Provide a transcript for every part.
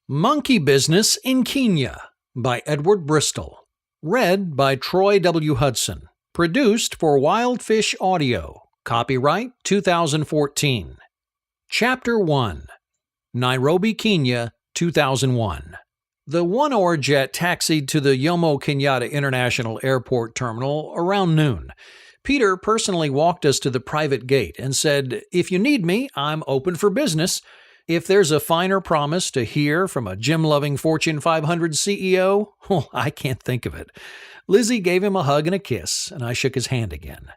Monkey Business in Kenya by Edward Bristol. Read by Troy W. Hudson. Produced for Wildfish Audio. Copyright 2014. Chapter 1. Nairobi, Kenya, 2001. The one-oar jet taxied to the Jomo Kenyatta International Airport terminal around noon. Peter personally walked us to the private gate and said, "If you need me, I'm open for business." If there's a finer promise to hear from a gym-loving Fortune 500 CEO, well, I can't think of it. Lizzie gave him a hug and a kiss, and I shook his hand again.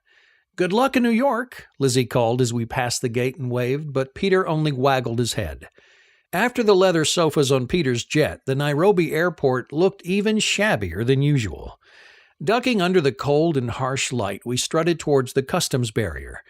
"Good luck in New York," Lizzie called as we passed the gate and waved, but Peter only waggled his head. After the leather sofas on Peter's jet, the Nairobi airport looked even shabbier than usual. Ducking under the cold and harsh light, we strutted towards the customs barrier.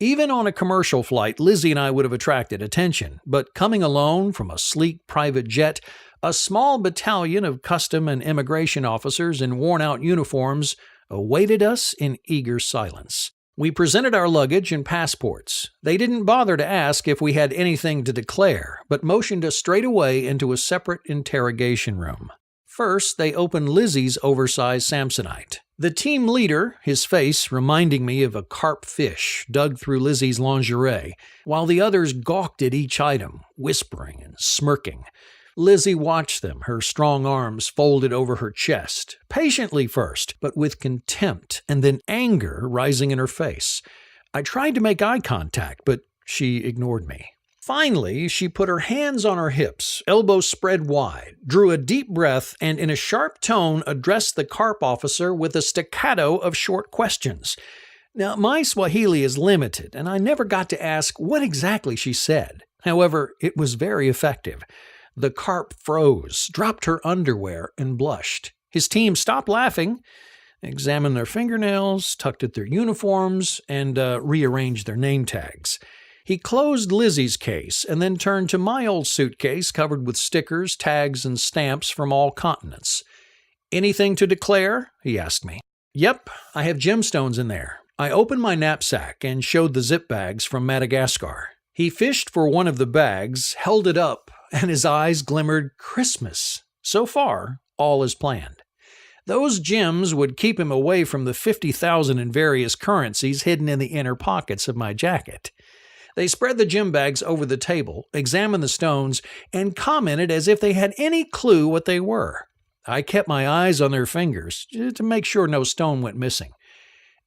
Even on a commercial flight, Lizzie and I would have attracted attention, but coming alone from a sleek private jet, a small battalion of custom and immigration officers in worn-out uniforms awaited us in eager silence. We presented our luggage and passports. They didn't bother to ask if we had anything to declare, but motioned us straight away into a separate interrogation room. First, they opened Lizzie's oversized Samsonite. The team leader, his face reminding me of a carp fish dug through Lizzie's lingerie, while the others gawked at each item, whispering and smirking. Lizzie watched them, her strong arms folded over her chest, patiently first, but with contempt and then anger rising in her face. I tried to make eye contact, but she ignored me. Finally, she put her hands on her hips, elbows spread wide, drew a deep breath, and in a sharp tone addressed the carp officer with a staccato of short questions. Now, my Swahili is limited, and I never got to ask what exactly she said. However, it was very effective. The carp froze, dropped her underwear, and blushed. His team stopped laughing, examined their fingernails, tucked at their uniforms, and rearranged their name tags. He closed Lizzie's case and then turned to my old suitcase covered with stickers, tags, and stamps from all continents. "Anything to declare?" he asked me. "Yep, I have gemstones in there." I opened my knapsack and showed the zip bags from Madagascar. He fished for one of the bags, held it up, and his eyes glimmered Christmas. So far, all is planned. Those gems would keep him away from the 50,000 in various currencies hidden in the inner pockets of my jacket. They spread the gem bags over the table, examined the stones, and commented as if they had any clue what they were. I kept my eyes on their fingers to make sure no stone went missing.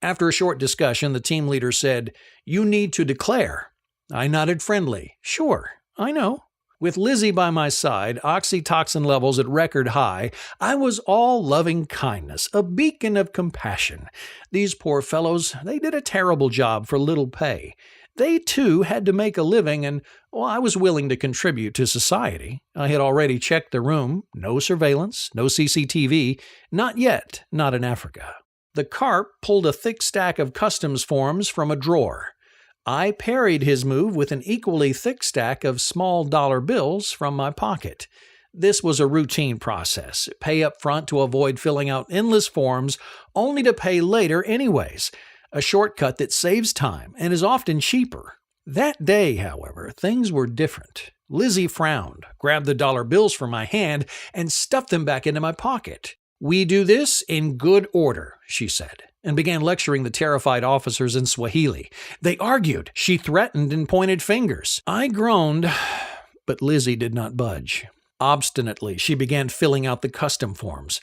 After a short discussion, the team leader said, "You need to declare." I nodded friendly. "Sure, I know." With Lizzie by my side, oxytocin levels at record high, I was all loving kindness, a beacon of compassion. These poor fellows, they did a terrible job for little pay. They, too, had to make a living, and I was willing to contribute to society. I had already checked the room. No surveillance, no CCTV. Not yet, not in Africa. The carp pulled a thick stack of customs forms from a drawer. I parried his move with an equally thick stack of small dollar bills from my pocket. This was a routine process. Pay up front to avoid filling out endless forms, only to pay later anyways. A shortcut that saves time and is often cheaper. That day, however, things were different. Lizzie frowned, grabbed the dollar bills from my hand, and stuffed them back into my pocket. "We do this in good order," she said, and began lecturing the terrified officers in Swahili. They argued. She threatened and pointed fingers. I groaned, but Lizzie did not budge. Obstinately, she began filling out the custom forms.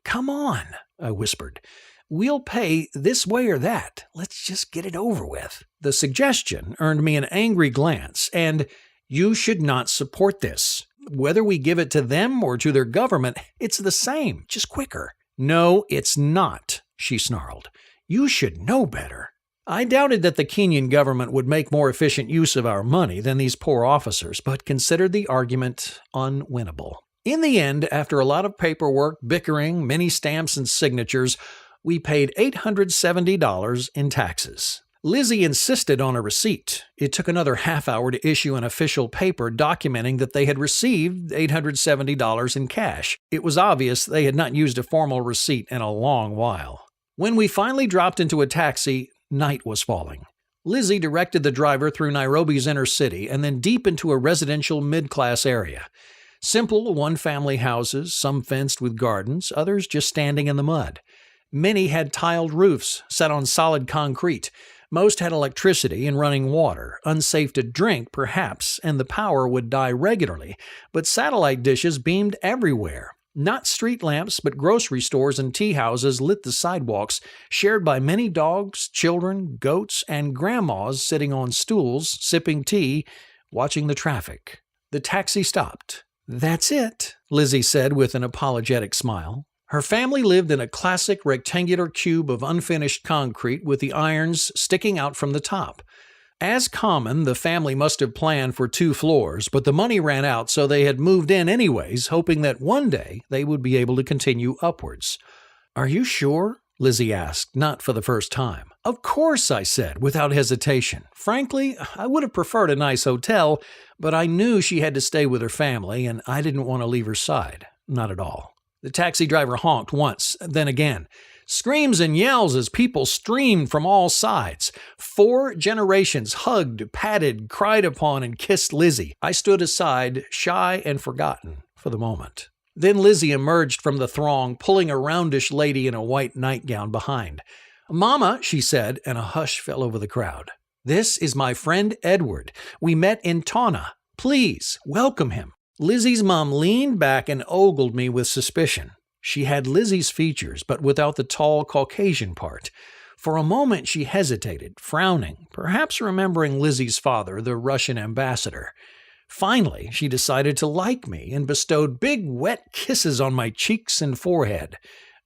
"Come on," I whispered. "We'll pay this way or that. Let's just get it over with." The suggestion earned me an angry glance, and "You should not support this. Whether we give it to them or to their government, it's the same, just quicker." "No, it's not," she snarled. "You should know better." I doubted that the Kenyan government would make more efficient use of our money than these poor officers, but considered the argument unwinnable. In the end, after a lot of paperwork, bickering, many stamps, and signatures, we paid $870 in taxes. Lizzie insisted on a receipt. It took another half hour to issue an official paper documenting that they had received $870 in cash. It was obvious they had not used a formal receipt in a long while. When we finally dropped into a taxi, night was falling. Lizzie directed the driver through Nairobi's inner city and then deep into a residential mid-class area. Simple one-family houses, some fenced with gardens, others just standing in the mud. Many had tiled roofs set on solid concrete. Most had electricity and running water, unsafe to drink perhaps, and the power would die regularly, but satellite dishes beamed everywhere. Not street lamps, but grocery stores and tea houses lit the sidewalks, shared by many dogs, children, goats, and grandmas sitting on stools, sipping tea, watching the traffic. The taxi stopped. "That's it," Lizzie said with an apologetic smile. Her family lived in a classic rectangular cube of unfinished concrete with the irons sticking out from the top. As common, the family must have planned for 2 floors, but the money ran out, so they had moved in anyways, hoping that one day they would be able to continue upwards. "Are you sure?" Lizzie asked, not for the first time. "Of course," I said, without hesitation. Frankly, I would have preferred a nice hotel, but I knew she had to stay with her family, and I didn't want to leave her side. Not at all. The taxi driver honked once, then again. Screams and yells as people streamed from all sides. 4 generations hugged, patted, cried upon, and kissed Lizzie. I stood aside, shy and forgotten for the moment. Then Lizzie emerged from the throng, pulling a roundish lady in a white nightgown behind. "Mama," she said, and a hush fell over the crowd. "This is my friend Edward. We met in Tawna. Please, welcome him." Lizzie's mom leaned back and ogled me with suspicion. She had Lizzie's features, but without the tall Caucasian part. For a moment she hesitated, frowning, perhaps remembering Lizzie's father, the Russian ambassador. Finally, she decided to like me and bestowed big, wet kisses on my cheeks and forehead.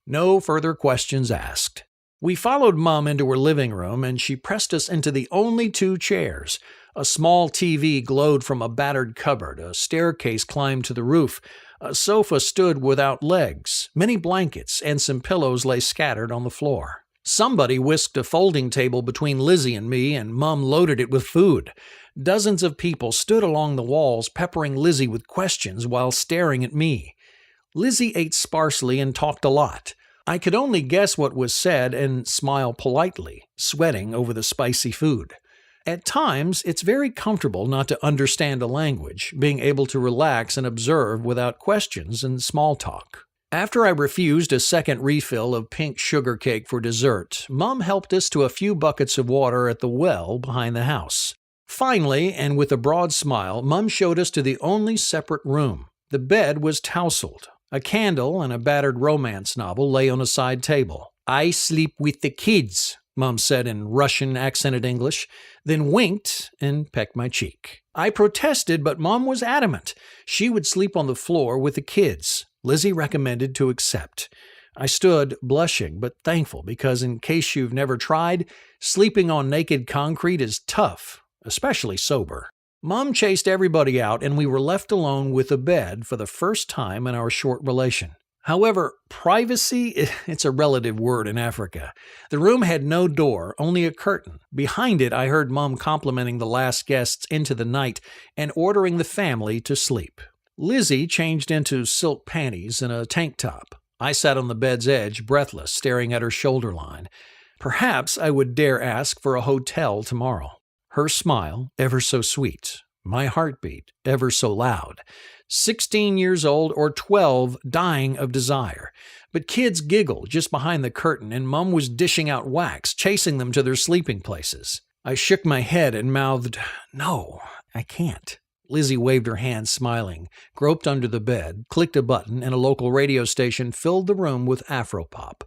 No further questions asked. We followed Mom into her living room, and she pressed us into the only 2 chairs. A small TV glowed from a battered cupboard, a staircase climbed to the roof, a sofa stood without legs, many blankets and some pillows lay scattered on the floor. Somebody whisked a folding table between Lizzie and me, and Mum loaded it with food. Dozens of people stood along the walls, peppering Lizzie with questions while staring at me. Lizzie ate sparsely and talked a lot. I could only guess what was said and smile politely, sweating over the spicy food. At times, it's very comfortable not to understand a language, being able to relax and observe without questions and small talk. After I refused a second refill of pink sugar cake for dessert, Mom helped us to a few buckets of water at the well behind the house. Finally, and with a broad smile, Mom showed us to the only separate room. The bed was tousled. A candle and a battered romance novel lay on a side table. "I sleep with the kids," Mom said in Russian accented English, then winked and pecked my cheek. I protested, but Mom was adamant. She would sleep on the floor with the kids. Lizzie recommended to accept. I stood, blushing but thankful, because in case you've never tried, sleeping on naked concrete is tough, especially sober. Mom chased everybody out, and we were left alone with a bed for the first time in our short relation. However, privacy, it's a relative word in Africa. The room had no door, only a curtain. Behind it, I heard Mom complimenting the last guests into the night and ordering the family to sleep. Lizzie changed into silk panties and a tank top. I sat on the bed's edge, breathless, staring at her shoulder line. Perhaps I would dare ask for a hotel tomorrow. Her smile, ever so sweet. My heartbeat, ever so loud. 16 years old or 12, dying of desire. But kids giggled just behind the curtain, and Mum was dishing out wax, chasing them to their sleeping places. I shook my head and mouthed, "No, I can't." Lizzie waved her hand, smiling, groped under the bed, clicked a button, and a local radio station filled the room with Afropop.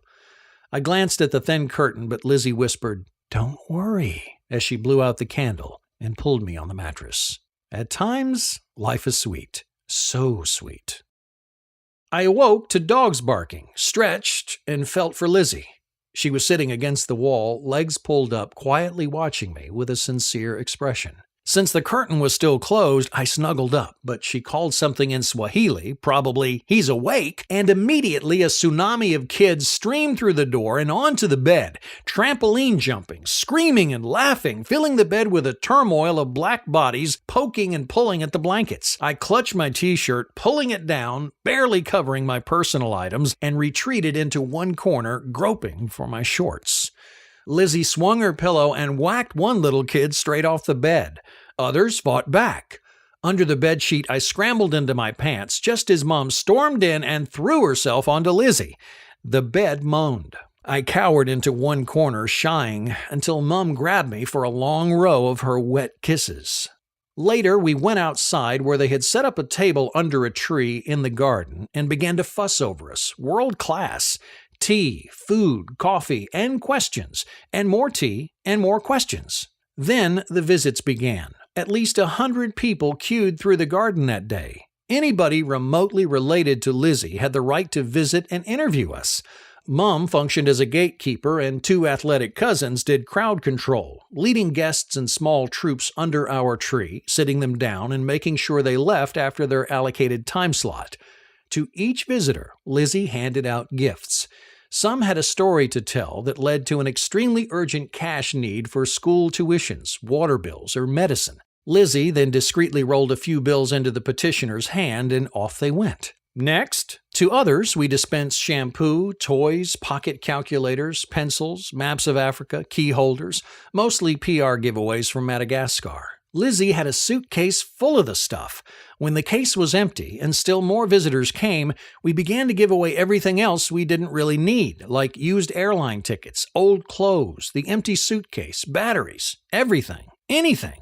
I glanced at the thin curtain, but Lizzie whispered, "Don't worry," as she blew out the candle and pulled me on the mattress. At times, life is sweet. So sweet. I awoke to dogs barking, stretched, and felt for Lizzie. She was sitting against the wall, legs pulled up, quietly watching me with a sincere expression. Since the curtain was still closed, I snuggled up, but she called something in Swahili, probably, "He's awake," and immediately a tsunami of kids streamed through the door and onto the bed, trampoline jumping, screaming and laughing, filling the bed with a turmoil of black bodies poking and pulling at the blankets. I clutched my t-shirt, pulling it down, barely covering my personal items, and retreated into one corner, groping for my shorts. Lizzie swung her pillow and whacked one little kid straight off the bed. Others fought back. Under the bedsheet, I scrambled into my pants just as Mom stormed in and threw herself onto Lizzie. The bed moaned. I cowered into one corner, shying, until Mom grabbed me for a long row of her wet kisses. Later, we went outside where they had set up a table under a tree in the garden and began to fuss over us. World class. Tea, food, coffee, and questions. And more tea and more questions. Then the visits began. At least 100 people queued through the garden that day. Anybody remotely related to Lizzie had the right to visit and interview us. Mom functioned as a gatekeeper, and 2 athletic cousins did crowd control, leading guests in small troops under our tree, sitting them down and making sure they left after their allocated time slot. To each visitor, Lizzie handed out gifts. Some had a story to tell that led to an extremely urgent cash need for school tuitions, water bills, or medicine. Lizzie then discreetly rolled a few bills into the petitioner's hand, and off they went. Next, to others, we dispensed shampoo, toys, pocket calculators, pencils, maps of Africa, key holders, mostly PR giveaways from Madagascar. Lizzie had a suitcase full of the stuff. When the case was empty and still more visitors came, we began to give away everything else we didn't really need, like used airline tickets, old clothes, the empty suitcase, batteries, everything, anything.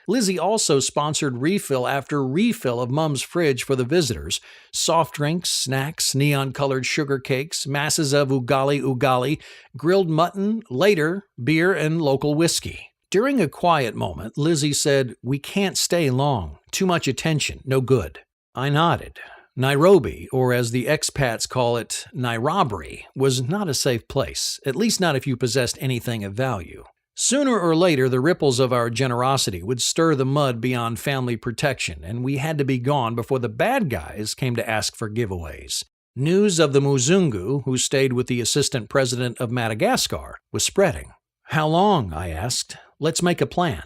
Lizzie also sponsored refill after refill of Mom's fridge for the visitors. Soft drinks, snacks, neon-colored sugar cakes, masses of ugali, grilled mutton, later, beer and local whiskey. During a quiet moment, Lizzie said, "We can't stay long. Too much attention. No good." I nodded. Nairobi, or as the expats call it, Nairobri, was not a safe place, at least not if you possessed anything of value. Sooner or later, the ripples of our generosity would stir the mud beyond family protection, and we had to be gone before the bad guys came to ask for giveaways. News of the Muzungu, who stayed with the assistant president of Madagascar, was spreading. "How long?" I asked. "Let's make a plan."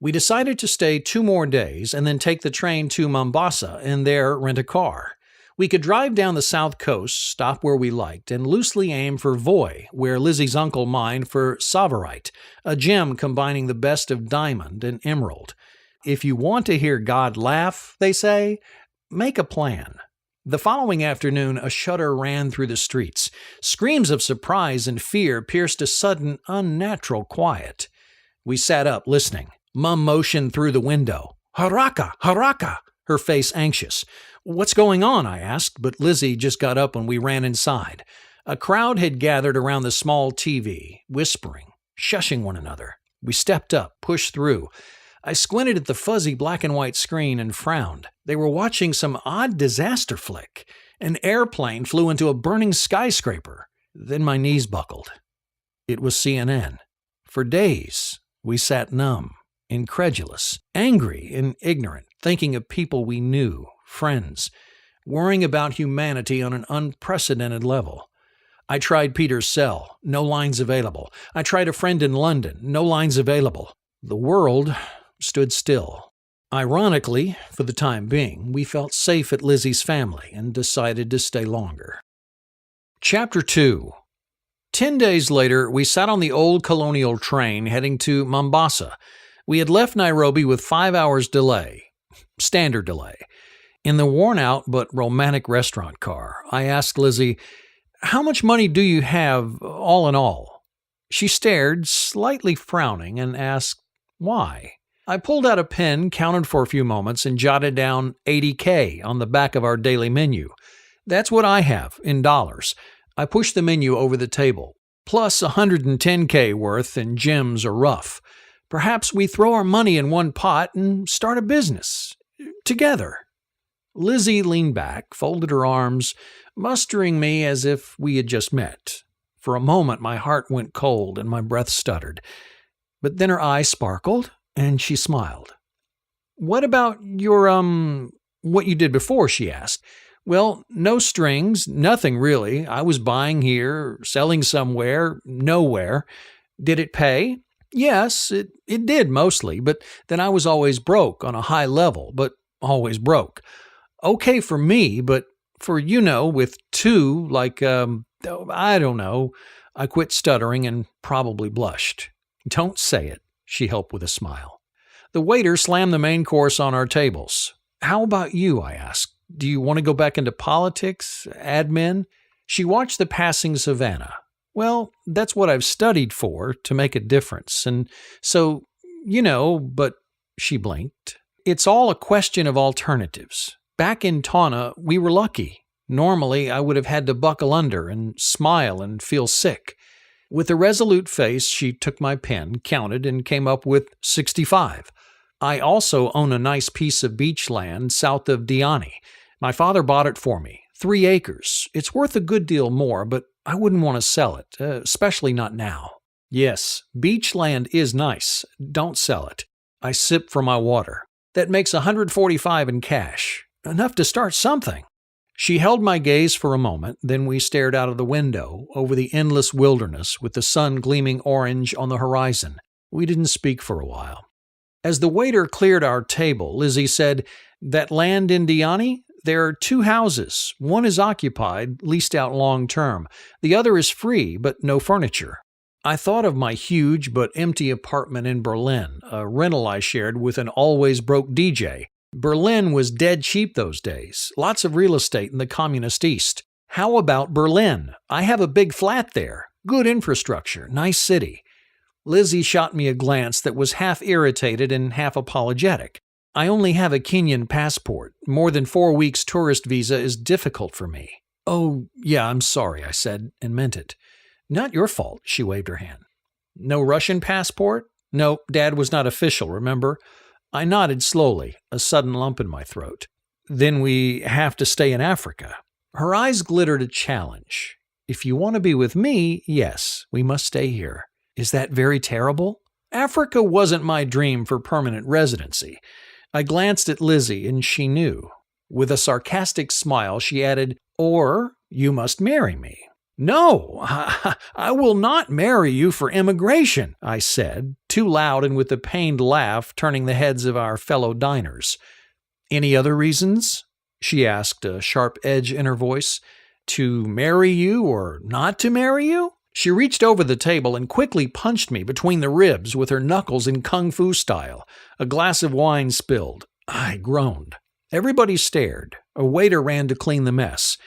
We decided to stay 2 more days and then take the train to Mombasa and there rent a car. We could drive down the south coast, stop where we liked, and loosely aim for Voi, where Lizzie's uncle mined for Tsavorite, a gem combining the best of diamond and emerald. If you want to hear God laugh, they say, make a plan. The following afternoon, a shudder ran through the streets. Screams of surprise and fear pierced a sudden, unnatural quiet. We sat up, listening. Mum motioned through the window. "Haraka! Haraka!" her face anxious. "What's going on?" I asked, but Lizzie just got up when we ran inside. A crowd had gathered around the small TV, whispering, shushing one another. We stepped up, pushed through. I squinted at the fuzzy black and white screen and frowned. They were watching some odd disaster flick. An airplane flew into a burning skyscraper. Then my knees buckled. It was CNN. For days, we sat numb, incredulous, angry and ignorant, thinking of people we knew, friends, worrying about humanity on an unprecedented level. I tried Peter's cell, no lines available. I tried a friend in London, no lines available. The world stood still. Ironically, for the time being, we felt safe at Lizzie's family and decided to stay longer. Chapter 2. 10 days later, we sat on the old colonial train heading to Mombasa. We had left Nairobi with 5 hours delay. Standard delay. In the worn-out but romantic restaurant car, I asked Lizzie, "How much money do you have, all in all?" She stared, slightly frowning, and asked, "Why?" I pulled out a pen, counted for a few moments, and jotted down $80K on the back of our daily menu. "That's what I have, in dollars." I pushed the menu over the table. "Plus $110K worth in gems or rough. Perhaps we throw our money in one pot and start a business. Together." Lizzie leaned back, folded her arms, mustering me as if we had just met. For a moment, my heart went cold and my breath stuttered. But then her eyes sparkled, and she smiled. "What about your, what you did before?" she asked. "Well, no strings, nothing really. I was buying here, selling somewhere, nowhere. Did it pay?" "Yes, it did mostly, but then I was always broke on a high level, but always broke. Okay for me, but for, with 2, like, I don't know." I quit stuttering and probably blushed. "Don't say it," she helped with a smile. The waiter slammed the main course on our tables. "How about you?" I asked. "Do you want to go back into politics, admin?" She watched the passing Savannah. "Well, that's what I've studied for, to make a difference. And so, but," she blinked. "It's all a question of alternatives. Back in Tawna, we were lucky. Normally, I would have had to buckle under and smile and feel sick." With a resolute face, she took my pen, counted, and came up with 65. "I also own a nice piece of beach land south of Diani. My father bought it for me, 3 acres. It's worth a good deal more, but I wouldn't want to sell it, especially not now." "Yes, beach land is nice. Don't sell it." I sipped from my water. "That makes 145 in cash. Enough to start something." She held my gaze for a moment, then we stared out of the window over the endless wilderness with the sun gleaming orange on the horizon. We didn't speak for a while. As the waiter cleared our table, Lizzie said, "That land in Diani? There are 2 houses. One is occupied, leased out long term. The other is free, but no furniture." I thought of my huge but empty apartment in Berlin, a rental I shared with an always broke DJ. Berlin was dead cheap those days. Lots of real estate in the communist East. How about Berlin? I have a big flat there. Good infrastructure. Nice city. Lizzie shot me a glance that was half irritated and half apologetic. "I only have a Kenyan passport. More than 4 weeks tourist visa is difficult for me." "Oh, yeah, I'm sorry," I said, and meant it. "Not your fault," she waved her hand. "No Russian passport?" "No, Dad was not official, remember?" I nodded slowly, a sudden lump in my throat. "Then we have to stay in Africa." Her eyes glittered a challenge. "If you want to be with me, yes, we must stay here." "Is that very terrible?" Africa wasn't my dream for permanent residency. I glanced at Lizzie, and she knew. With a sarcastic smile, she added, "Or you must marry me." "No, I will not marry you for immigration," I said, too loud and with a pained laugh turning the heads of our fellow diners. "Any other reasons?" she asked, a sharp edge in her voice. "To marry you or not to marry you?" She reached over the table and quickly punched me between the ribs with her knuckles in kung fu style. A glass of wine spilled. I groaned. Everybody stared. A waiter ran to clean the mess.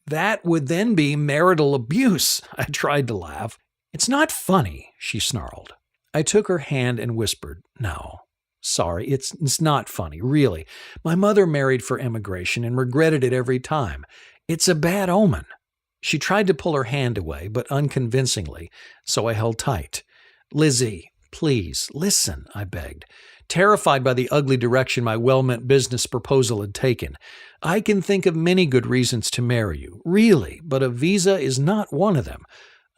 "That would then be marital abuse," I tried to laugh. "It's not funny," she snarled. I took her hand and whispered, "No, sorry, it's not funny, really. My mother married for immigration and regretted it every time. It's a bad omen." She tried to pull her hand away, but unconvincingly, so I held tight. "Lizzie, please, listen," I begged, terrified by the ugly direction my well-meant business proposal had taken. "I can think of many good reasons to marry you, really, but a visa is not one of them.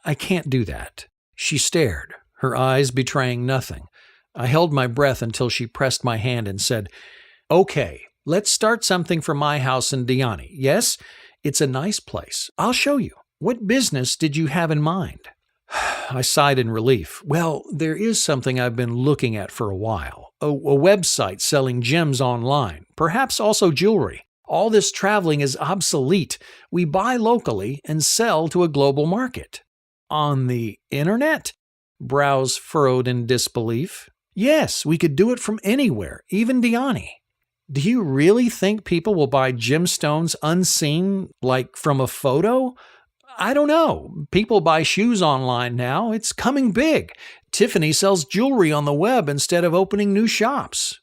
I can't do that." She stared, her eyes betraying nothing. I held my breath until she pressed my hand and said, "Okay, let's start something from my house in Diani. Yes? It's a nice place. I'll show you. What business did you have in mind?" I sighed in relief. "Well, there is something I've been looking at for a while. A website selling gems online, perhaps also jewelry. All this traveling is obsolete. We buy locally and sell to a global market." "On the internet?" Brows furrowed in disbelief. "Yes, we could do it from anywhere, even Diani." "Do you really think people will buy gemstones unseen, like from a photo?" "I don't know. People buy shoes online now. It's coming big. Tiffany sells jewelry on the web instead of opening new shops."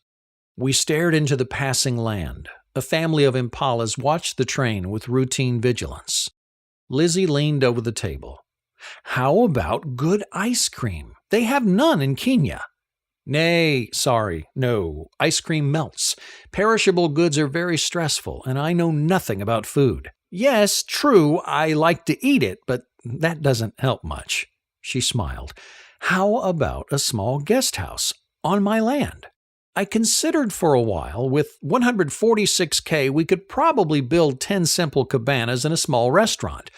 We stared into the passing land. A family of impalas watched the train with routine vigilance. Lizzie leaned over the table. "How about good ice cream? They have none in Kenya." No. Ice cream melts. Perishable goods are very stressful, and I know nothing about food." "Yes, true, I like to eat it, but that doesn't help much." She smiled. "How about a small guest house on my land?" I considered for a while. With $146K, we could probably build 10 simple cabanas and a small restaurant.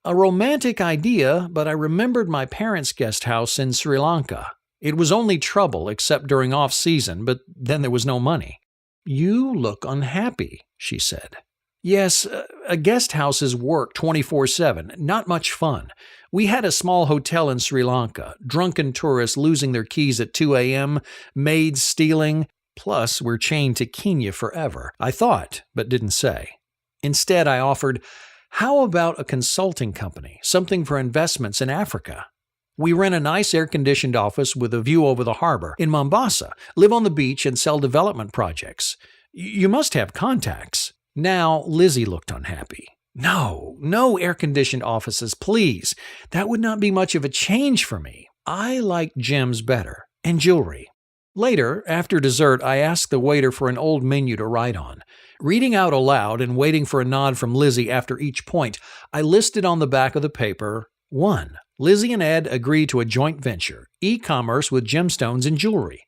A romantic idea, but I remembered my parents' guest house in Sri Lanka. It was only trouble except during off-season, but then there was no money. "You look unhappy," she said. "Yes, a guest house is work 24/7, not much fun. We had a small hotel in Sri Lanka, drunken tourists losing their keys at 2 a.m., maids stealing. Plus, we're chained to Kenya forever, I thought, but didn't say. Instead, I offered, how about a consulting company, something for investments in Africa? We rent a nice air-conditioned office with a view over the harbor in Mombasa, live on the beach, and sell development projects. You must have contacts. Now, Lizzie looked unhappy. No air-conditioned offices, please. That would not be much of a change for me. I like gems better, and jewelry. Later, after dessert, I asked the waiter for an old menu to write on. Reading out aloud and waiting for a nod from Lizzie after each point, I listed on the back of the paper, 1. Lizzie and Ed agree to a joint venture, e-commerce with gemstones and jewelry.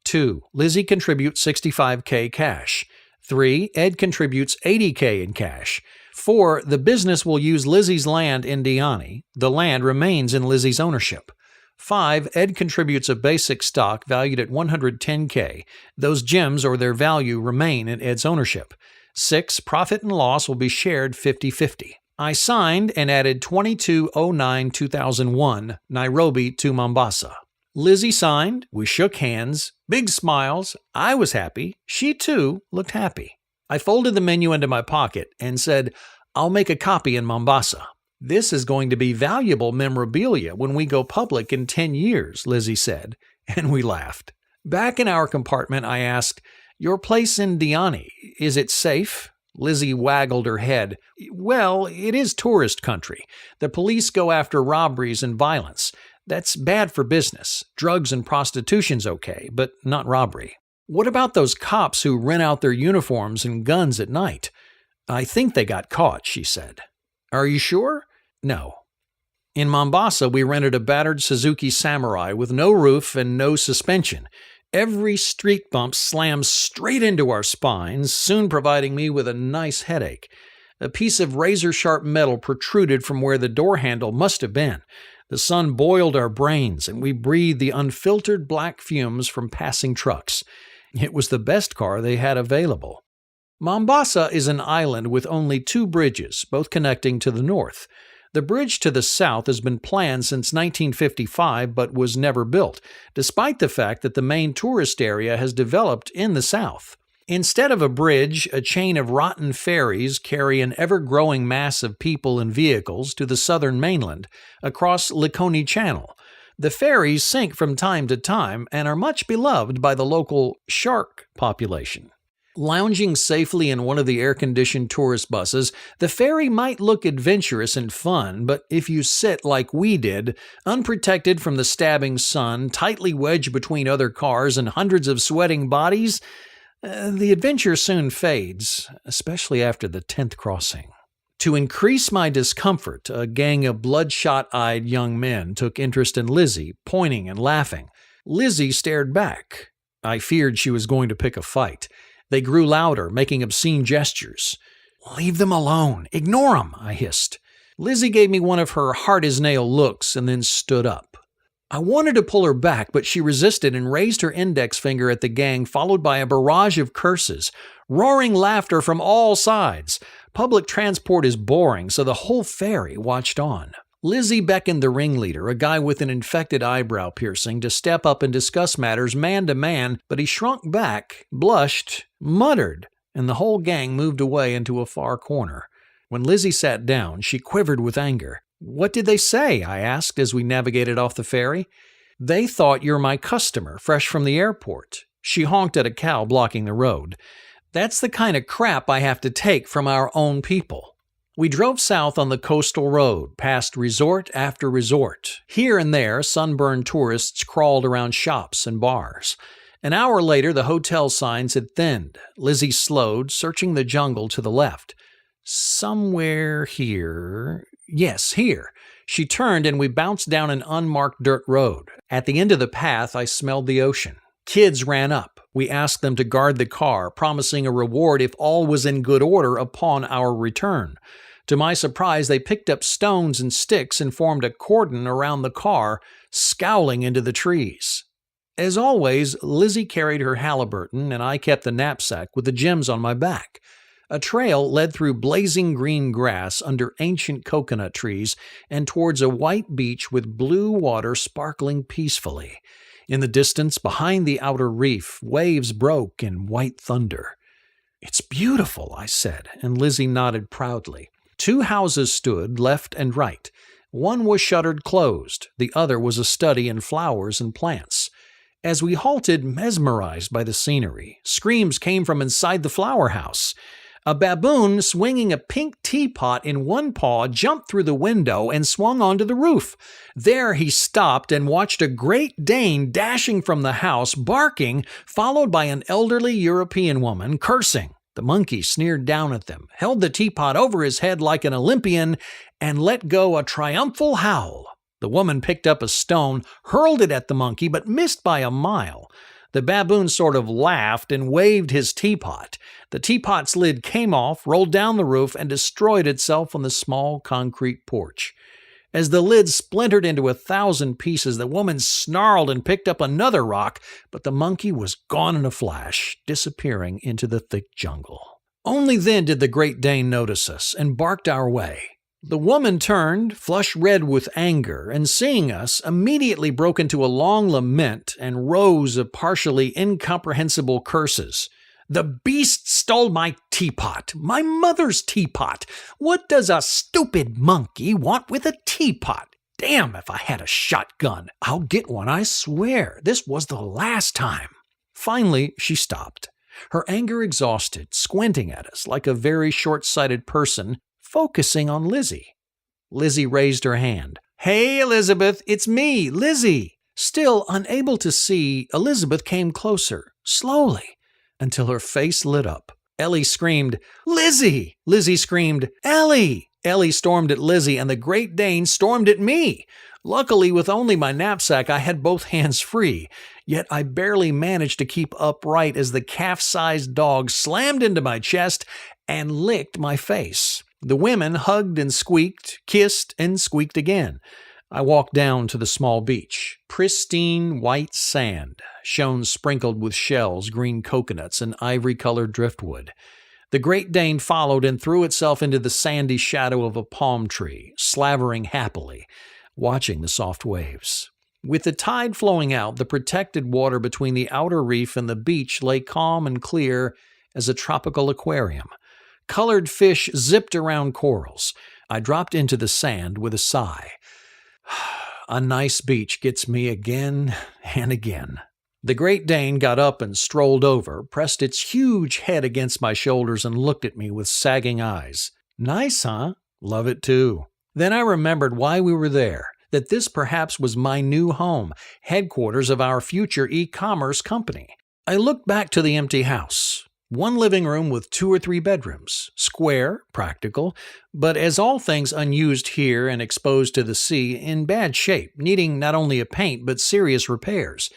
2. Lizzie contributes $65K cash. 3. Ed contributes $80K in cash. 4. The business will use Lizzie's land in Diani. The land remains in Lizzie's ownership. 5. Ed contributes a basic stock valued at $110K. Those gems or their value remain in Ed's ownership. 6. Profit and loss will be shared 50-50. I signed and added 22/09/2001, Nairobi to Mombasa. Lizzie signed, we shook hands, big smiles, I was happy, she too looked happy. I folded the menu into my pocket and said, I'll make a copy in Mombasa. This is going to be valuable memorabilia when we go public in 10 years, Lizzie said, and we laughed. Back in our compartment, I asked, your place in Diani, is it safe? Lizzie waggled her head. Well, it is tourist country. The police go after robberies and violence. That's bad for business. Drugs and prostitution's okay, but not robbery. What about those cops who rent out their uniforms and guns at night? I think they got caught, she said. Are you sure? No. In Mombasa, we rented a battered Suzuki Samurai with no roof and no suspension. Every street bump slammed straight into our spines, soon providing me with a nice headache. A piece of razor-sharp metal protruded from where the door handle must have been. The sun boiled our brains, and we breathed the unfiltered black fumes from passing trucks. It was the best car they had available. Mombasa is an island with only 2 bridges, both connecting to the north. The bridge to the south has been planned since 1955 but was never built, despite the fact that the main tourist area has developed in the south. Instead of a bridge, a chain of rotten ferries carry an ever-growing mass of people and vehicles to the southern mainland across Likoni Channel. The ferries sink from time to time and are much beloved by the local shark population. Lounging safely in one of the air-conditioned tourist buses, the ferry might look adventurous and fun, but if you sit like we did, unprotected from the stabbing sun, tightly wedged between other cars and hundreds of sweating bodies, the adventure soon fades, especially after the 10th crossing. To increase my discomfort, a gang of bloodshot-eyed young men took interest in Lizzie, pointing and laughing. Lizzie stared back. I feared she was going to pick a fight. They grew louder, making obscene gestures. Leave them alone. Ignore them, I hissed. Lizzie gave me one of her hard-as-nail looks and then stood up. I wanted to pull her back, but she resisted and raised her index finger at the gang, followed by a barrage of curses. Roaring laughter from all sides. Public transport is boring, so the whole ferry watched on. Lizzie beckoned the ringleader, a guy with an infected eyebrow piercing, to step up and discuss matters man to man, but he shrunk back, blushed, muttered, and the whole gang moved away into a far corner. When Lizzie sat down, she quivered with anger. What did they say? I asked as we navigated off the ferry. They thought you're my customer, fresh from the airport. She honked at a cow blocking the road. That's the kind of crap I have to take from our own people. We drove south on the coastal road, past resort after resort. Here and there, sunburned tourists crawled around shops and bars. An hour later, the hotel signs had thinned. Lizzie slowed, searching the jungle to the left. Somewhere here. Yes, here. She turned and we bounced down an unmarked dirt road. At the end of the path, I smelled the ocean. Kids ran up. We asked them to guard the car, promising a reward if all was in good order upon our return. To my surprise, they picked up stones and sticks and formed a cordon around the car, scowling into the trees. As always, Lizzie carried her Halliburton and I kept the knapsack with the gems on my back. A trail led through blazing green grass under ancient coconut trees and towards a white beach with blue water sparkling peacefully. In the distance, behind the outer reef, waves broke in white thunder. "It's beautiful," I said, and Lizzie nodded proudly. 2 houses stood left and right. One was shuttered closed, the other was a study in flowers and plants. As we halted, mesmerized by the scenery, screams came from inside the flower house. A baboon swinging a pink teapot in one paw jumped through the window and swung onto the roof. There he stopped and watched a Great Dane dashing from the house, barking, followed by an elderly European woman cursing. The monkey sneered down at them, held the teapot over his head like an Olympian, and let go a triumphal howl. The woman picked up a stone, hurled it at the monkey, but missed by a mile. The baboon sort of laughed and waved his teapot. The teapot's lid came off, rolled down the roof, and destroyed itself on the small concrete porch. As the lid splintered into 1,000 pieces, the woman snarled and picked up another rock, but the monkey was gone in a flash, disappearing into the thick jungle. Only then did the Great Dane notice us and barked our way. The woman turned, flushed red with anger, and seeing us, immediately broke into a long lament and rows of partially incomprehensible curses. "The beast stole my teapot, my mother's teapot. What does a stupid monkey want with a teapot? Damn if I had a shotgun. I'll get one, I swear. This was the last time." Finally, she stopped, her anger exhausted, squinting at us like a very short-sighted person, focusing on Lizzie. Lizzie raised her hand. "Hey, Elizabeth, it's me, Lizzie." Still unable to see, Elizabeth came closer, slowly, until her face lit up. Ellie screamed, "Lizzie!" Lizzie screamed, "Ellie!" Ellie stormed at Lizzie, and the Great Dane stormed at me. Luckily, with only my knapsack, I had both hands free, yet I barely managed to keep upright as the calf-sized dog slammed into my chest and licked my face. The women hugged and squeaked, kissed and squeaked again. I walked down to the small beach. Pristine white sand, shone sprinkled with shells, green coconuts, and ivory-colored driftwood. The Great Dane followed and threw itself into the sandy shadow of a palm tree, slavering happily, watching the soft waves. With the tide flowing out, the protected water between the outer reef and the beach lay calm and clear as a tropical aquarium. Colored fish zipped around corals. I dropped into the sand with a sigh. A nice beach gets me again and again. The Great Dane got up and strolled over, pressed its huge head against my shoulders, and looked at me with sagging eyes. "Nice, huh? Love it too." Then I remembered why we were there, that this perhaps was my new home, headquarters of our future e-commerce company. I looked back to the empty house. 1 living room with 2 or 3 bedrooms. Square, practical, but as all things unused here and exposed to the sea, in bad shape, needing not only a paint but serious repairs.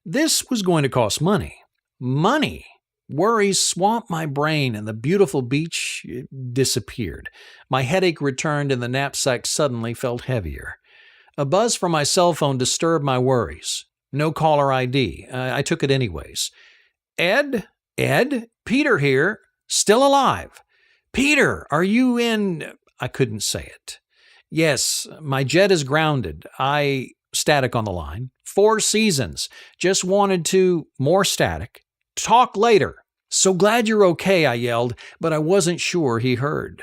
This was going to cost money. Money! Worries swamped my brain, and the beautiful beach disappeared. My headache returned, and the knapsack suddenly felt heavier. A buzz from my cell phone disturbed my worries. No caller ID. I took it anyways. "Ed? Ed? Peter here. Still alive. Peter, are you in—" I couldn't say it. "Yes, my jet is grounded. Static on the line. 4 seasons. Just wanted to— More static. Talk later. So glad you're okay," I yelled, but I wasn't sure he heard.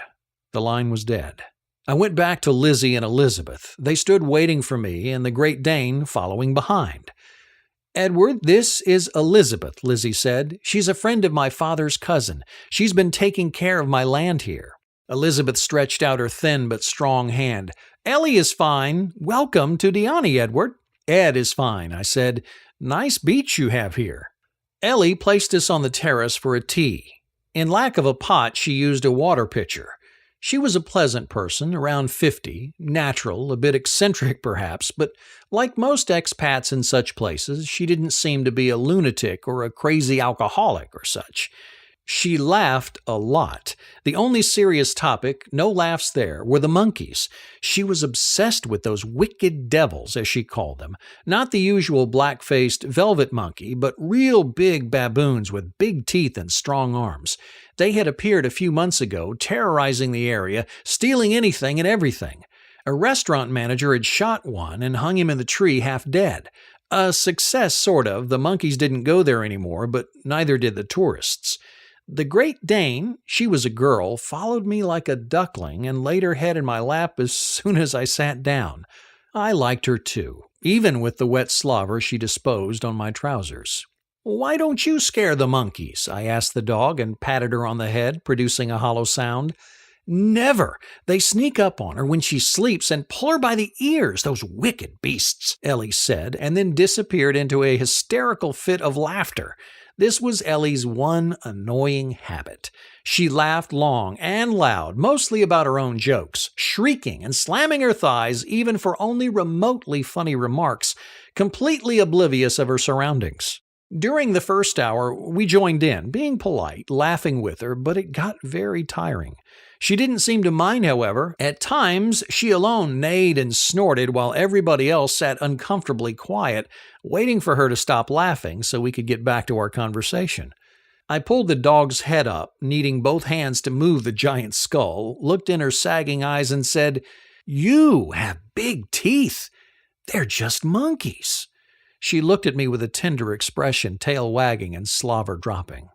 The line was dead. I went back to Lizzie and Elizabeth. They stood waiting for me, and the Great Dane following behind. "Edward, this is Elizabeth," Lizzie said. "She's a friend of my father's cousin. She's been taking care of my land here." Elizabeth stretched out her thin but strong hand. "Ellie is fine. Welcome to Diani, Edward." "Ed is fine," I said. "Nice beach you have here." Ellie placed us on the terrace for a tea. In lack of a pot, she used a water pitcher. She was a pleasant person, around 50, natural, a bit eccentric perhaps, but like most expats in such places, she didn't seem to be a lunatic or a crazy alcoholic or such. She laughed a lot. The only serious topic, no laughs there, were the monkeys. She was obsessed with those wicked devils, as she called them. Not the usual black-faced velvet monkey, but real big baboons with big teeth and strong arms. They had appeared a few months ago, terrorizing the area, stealing anything and everything. A restaurant manager had shot one and hung him in the tree half dead. A success, sort of. The monkeys didn't go there anymore, but neither did the tourists. The Great Dane, she was a girl, followed me like a duckling and laid her head in my lap as soon as I sat down. I liked her too, even with the wet slobber she disposed on my trousers. "Why don't you scare the monkeys?" I asked the dog and patted her on the head, producing a hollow sound. "Never! They sneak up on her when she sleeps and pull her by the ears, those wicked beasts," Ellie said, and then disappeared into a hysterical fit of laughter. This was Ellie's one annoying habit. She laughed long and loud, mostly about her own jokes, shrieking and slamming her thighs even for only remotely funny remarks, completely oblivious of her surroundings. During the first hour, we joined in, being polite, laughing with her, but it got very tiring. She didn't seem to mind, however. At times, she alone neighed and snorted while everybody else sat uncomfortably quiet, waiting for her to stop laughing so we could get back to our conversation. I pulled the dog's head up, needing both hands to move the giant skull, looked in her sagging eyes and said, "You have big teeth. They're just monkeys." She looked at me with a tender expression, tail wagging and slobber dropping.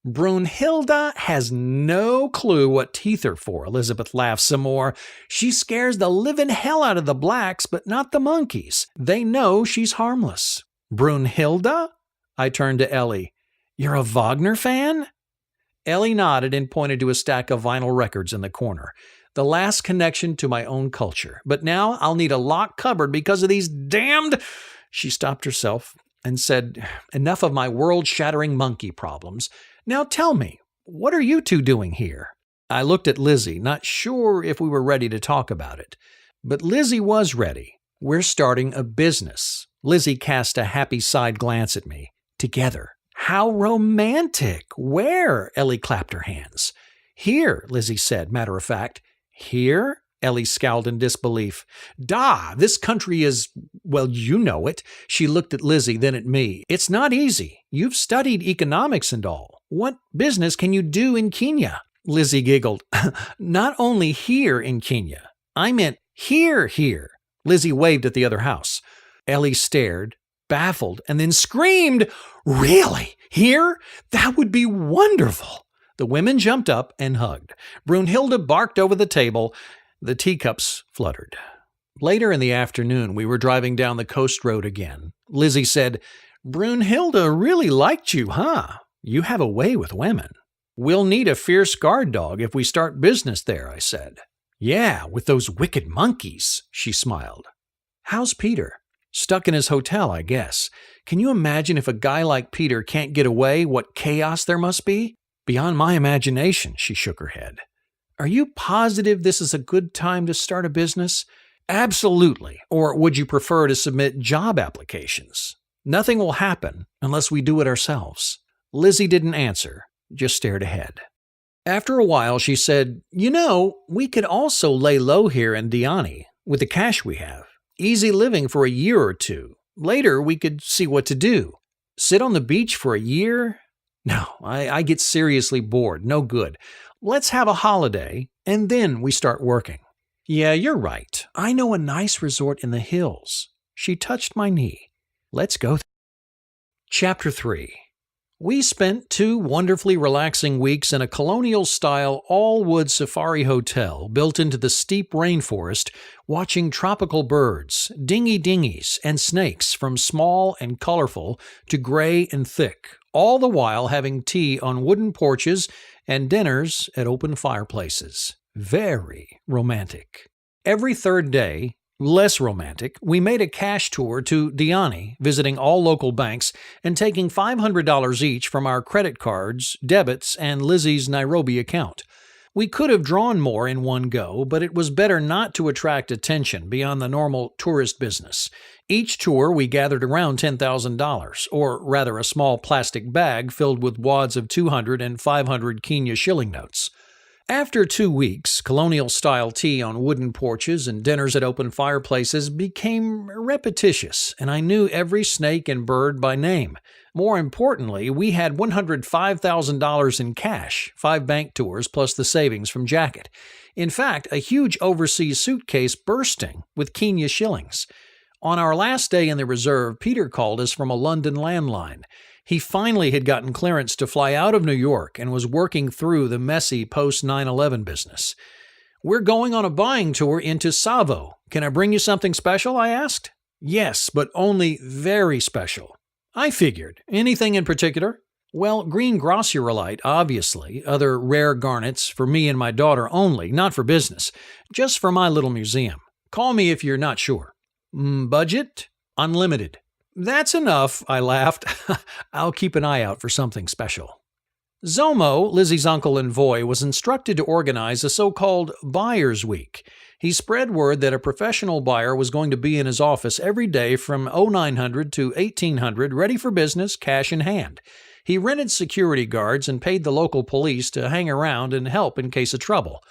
"Brunhilde has no clue what teeth are for," Elizabeth laughed some more. "She scares the living hell out of the blacks, but not the monkeys. They know she's harmless." "Brunhilde?" I turned to Ellie. "You're a Wagner fan?" Ellie nodded and pointed to a stack of vinyl records in the corner. "The last connection to my own culture. But now I'll need a locked cupboard because of these damned—" She stopped herself and said, "Enough of my world-shattering monkey problems. Now tell me, what are you two doing here?" I looked at Lizzie, not sure if we were ready to talk about it. But Lizzie was ready. "We're starting a business." Lizzie cast a happy side glance at me. "Together." "How romantic! Where?" Ellie clapped her hands. "Here," Lizzie said, matter of fact. "Here?" Ellie scowled in disbelief. "Da, this country is, well, you know it." She looked at Lizzie, then at me. "It's not easy. You've studied economics and all. What business can you do in Kenya?" Lizzie giggled. "Not only here in Kenya. I meant here. Lizzie waved at the other house. Ellie stared, baffled, and then screamed, "Really? Here? That would be wonderful." The women jumped up and hugged. Brunhilde barked over the table. The teacups fluttered. Later in the afternoon, we were driving down the coast road again. Lizzie said, "Brunhilde really liked you, huh? You have a way with women." "We'll need a fierce guard dog if we start business there," I said. "Yeah, with those wicked monkeys," she smiled. "How's Peter?" "Stuck in his hotel, I guess. Can you imagine if a guy like Peter can't get away, what chaos there must be?" "Beyond my imagination," she shook her head. "Are you positive this is a good time to start a business?" "Absolutely. Or would you prefer to submit job applications?" "Nothing will happen unless we do it ourselves." Lizzie didn't answer, just stared ahead. After a while, she said, "You know, we could also lay low here in Diani with the cash we have. Easy living for a year or two. Later, we could see what to do. Sit on the beach for a year? No, I get seriously bored. No good. Let's have a holiday, and then we start working." "Yeah, you're right. I know a nice resort in the hills." She touched my knee. "Let's go." Chapter 3. We spent 2 wonderfully relaxing weeks in a colonial-style all-wood safari hotel built into the steep rainforest, watching tropical birds, dingy-dingies, and snakes from small and colorful to gray and thick, all the while having tea on wooden porches and dinners at open fireplaces. Very romantic. Every third day, less romantic, we made a cash tour to Diani, visiting all local banks and taking $500 each from our credit cards, debits, and Lizzie's Nairobi account. We could have drawn more in one go, but it was better not to attract attention beyond the normal tourist business. Each tour we gathered around $10,000, or rather a small plastic bag filled with wads of 200 and 500 Kenya shilling notes. After 2 weeks, colonial-style tea on wooden porches and dinners at open fireplaces became repetitious, and I knew every snake and bird by name. More importantly, we had $105,000 in cash, 5 bank tours plus the savings from Jacket. In fact, a huge overseas suitcase bursting with Kenya shillings. On our last day in the reserve, Peter called us from a London landline. He finally had gotten clearance to fly out of New York and was working through the messy post-9/11 business. "We're going on a buying tour into Savo. Can I bring you something special?" I asked. "Yes, but only very special." I figured. "Anything in particular?" "Well, green grossurolite, obviously. Other rare garnets for me and my daughter only, not for business. Just for my little museum. Call me if you're not sure." "Budget?" "Unlimited." "That's enough," I laughed. "I'll keep an eye out for something special." Zomo, Lizzie's uncle in Voy, was instructed to organize a so-called Buyer's Week. He spread word that a professional buyer was going to be in his office every day from 0900 to 1800, ready for business, cash in hand. He rented security guards and paid the local police to hang around and help in case of trouble.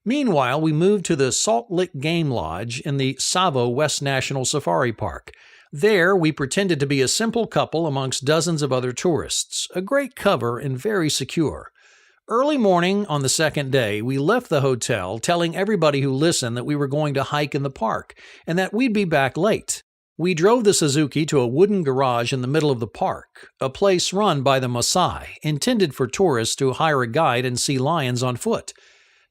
Meanwhile, we moved to the Salt Lick Game Lodge in the Savo West National Safari Park. There, we pretended to be a simple couple amongst dozens of other tourists, a great cover and very secure. Early morning on the second day, we left the hotel telling everybody who listened that we were going to hike in the park and that we'd be back late. We drove the Suzuki to a wooden garage in the middle of the park, a place run by the Maasai, intended for tourists to hire a guide and see lions on foot.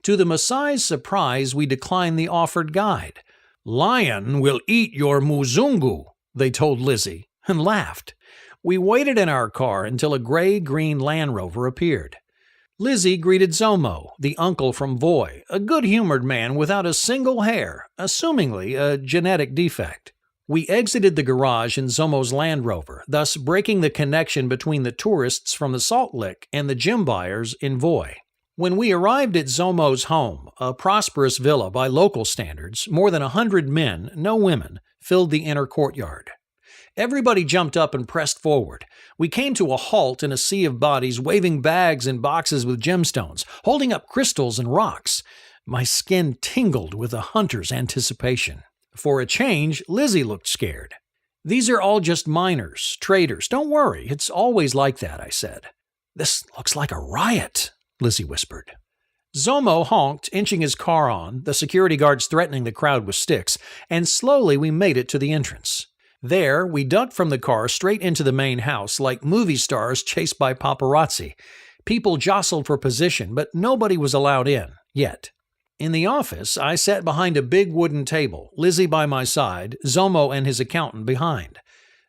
To the Maasai's surprise, we declined the offered guide. "Lion will eat your muzungu," they told Lizzie, and laughed. We waited in our car until a gray-green Land Rover appeared. Lizzie greeted Zomo, the uncle from Voy, a good-humored man without a single hair, assumingly a genetic defect. We exited the garage in Zomo's Land Rover, thus breaking the connection between the tourists from the Salt Lick and the gem buyers in Voy. When we arrived at Zomo's home, a prosperous villa by local standards, more than 100 men, no women, filled the inner courtyard. Everybody jumped up and pressed forward. We came to a halt in a sea of bodies waving bags and boxes with gemstones, holding up crystals and rocks. My skin tingled with a hunter's anticipation. For a change, Lizzie looked scared. "These are all just miners, traders. Don't worry, it's always like that," I said. "This looks like a riot," Lizzie whispered. Zomo honked, inching his car on, the security guards threatening the crowd with sticks, and slowly we made it to the entrance. There, we ducked from the car straight into the main house like movie stars chased by paparazzi. People jostled for position, but nobody was allowed in, yet. In the office, I sat behind a big wooden table, Lizzie by my side, Zomo and his accountant behind.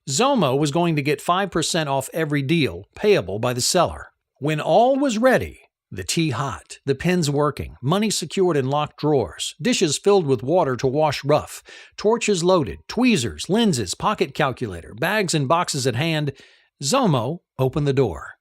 Zomo was going to get 5% off every deal, payable by the seller. When all was ready, the tea hot, the pens working, money secured in locked drawers, dishes filled with water to wash rough, torches loaded, tweezers, lenses, pocket calculator, bags and boxes at hand, Zomo opened the door.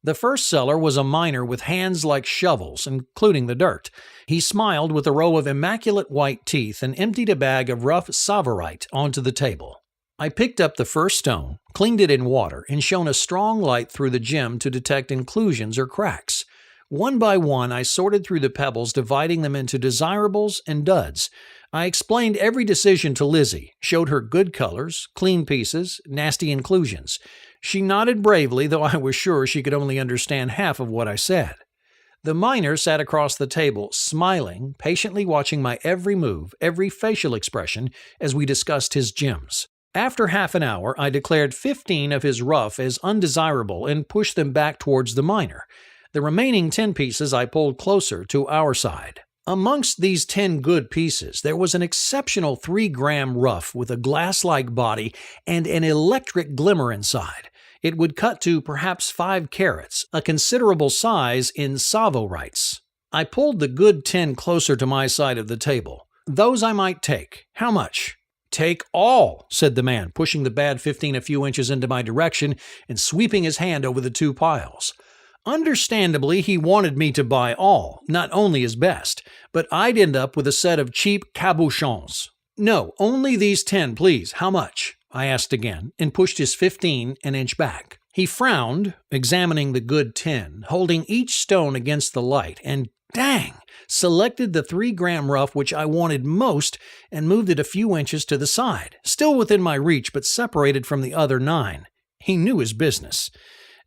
The first seller was a miner with hands like shovels, including the dirt. He smiled with a row of immaculate white teeth and emptied a bag of rough Tsavorite onto the table. I picked up the first stone, cleaned it in water, and shone a strong light through the gem to detect inclusions or cracks. One by one, I sorted through the pebbles, dividing them into desirables and duds. I explained every decision to Lizzie, showed her good colors, clean pieces, nasty inclusions. She nodded bravely, though I was sure she could only understand half of what I said. The miner sat across the table, smiling, patiently watching my every move, every facial expression, as we discussed his gems. After half an hour, I declared 15 of his rough as undesirable and pushed them back towards the miner. The remaining 10 pieces I pulled closer to our side. Amongst these 10 good pieces, there was an exceptional 3-gram rough with a glass-like body and an electric glimmer inside. It would cut to perhaps 5 carats, a considerable size in Savorites. I pulled the good 10 closer to my side of the table. "Those I might take. How much?" "Take all," said the man, pushing the bad 15 a few inches into my direction and sweeping his hand over the 2 piles. Understandably, he wanted me to buy all, not only his best, but I'd end up with a set of cheap cabochons. "No, only these 10, please. How much?" I asked again, and pushed his 15 an inch back. He frowned, examining the good 10, holding each stone against the light, and dang! Selected the 3-gram rough which I wanted most and moved it a few inches to the side, still within my reach but separated from the other 9. He knew his business.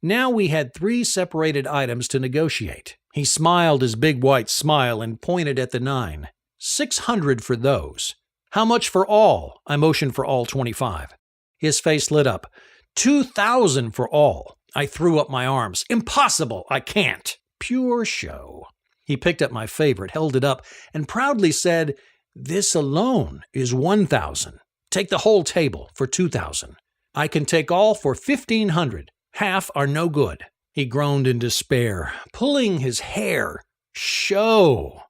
Now we had 3 separated items to negotiate. He smiled his big white smile and pointed at the 9. 600 for those. How much for all? I motioned for all 25. His face lit up. 2,000 for all. I threw up my arms. Impossible! I can't! Pure show. He picked up my favorite, held it up, and proudly said, "This alone is 1,000. Take the whole table for 2,000. I can take all for 1,500. Half are no good." He groaned in despair, pulling his hair. Show!